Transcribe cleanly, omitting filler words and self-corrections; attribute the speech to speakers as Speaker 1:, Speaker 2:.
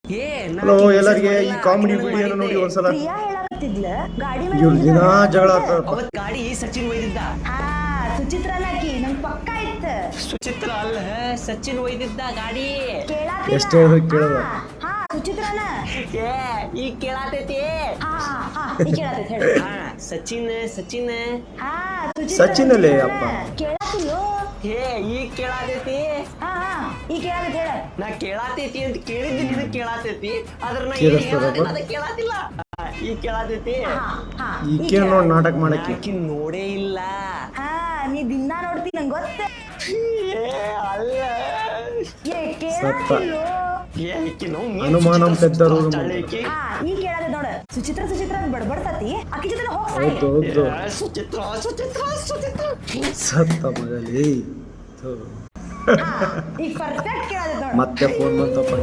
Speaker 1: Hello ಎಲ್ಲರಿಗೆ ಈ comedy ವಿಡಿಯೋನ ನೋಡಿ ಒಂದ್ಸಲ.
Speaker 2: ಪ್ರಿಯಾ ಹೇಳಕತ್ತಿದ್ಲ ಗಾಡಿ
Speaker 1: ಇವ್ರು ದಿನ ಜಗಳ ಆಡ್ತಾರಪ್ಪ.
Speaker 3: ಅವತ್ ಗಾಡಿ ಸಚಿನ್ ಒಯ್ದಿದ್ದ.
Speaker 2: ಸುಚಿತ್ರನಾಕಿ ನಮ್ ಪಕ್ಕ ಇತ್ತ.
Speaker 3: ಸುಚಿತ್ರ ಅಲ್ಲ ಸಚಿನ್ ಒಯ್ದಿದ್ದ ಗಾಡಿ.
Speaker 1: ಎಷ್ಟೇ ಹೇಳಿದ್ರು ಕೇಳಲ್ಲ.
Speaker 2: ಸುಚಿತ್ರನ
Speaker 3: ಈಗ ಕೇಳಾತೈತಿ. ಸಚಿನ್ ಸಚಿನ್
Speaker 1: ಸಚಿನ್ ಅಲ್ಲೇ ಅಪ್ಪ.
Speaker 2: ಕೇಳಾತಿಲ್ಲೋ
Speaker 3: ಈಗ ಕೇಳಾತೈತಿ.
Speaker 2: ಈಗ ಕೇಳಾತೈತಿ ಹೇಳ.
Speaker 3: ನಾ ಕೇಳಾತೈತಿ ಅಂತ ಕೇಳಿದ್ದು ನಿನಗ್ ಕೇಳಾತೈತಿ, ಆದ್ರ ನಾ ಕೇಳಾತಿಲ್ಲ. ಈಗ ಕೇಳಾತೈತಿ.
Speaker 1: ಈಕೆ ನೋಡ್ ನಾಟಕ ಮಾಡಕ್ಕೆ
Speaker 3: ಆಕಿ ನೋಡೇ ಇಲ್ಲ.
Speaker 2: ನೀ ದಿನ ನೋಡ್ತಿ ನಂಗೆ ಗೊತ್ತ.
Speaker 3: ಅಲ್ಲ
Speaker 1: ಅನುಮಾನ ಪೆದ್ದರು.
Speaker 2: ಈಗ ಕೇಳಾದ ನೋಡ. ಸುಚಿತ್ರ ಸುಚಿತ್ರ ಬಡಬಡ್ತತಿ ಆಕಿ ಜೊತೆ
Speaker 1: ಹೌದು
Speaker 3: ಸುಚಿತ್ರ ಸುಚಿತ್ರ ಸುಚಿತ್ರ
Speaker 1: ಸತ್ತ ಮಗಲಿ.
Speaker 2: ಈಗ ಪರ್ಫೆಕ್ಟ್ ಕೇಳಾದ ನೋಡ.
Speaker 1: ಮತ್ತೆ ಫೋನ್ ಬಂತಪ್ಪ.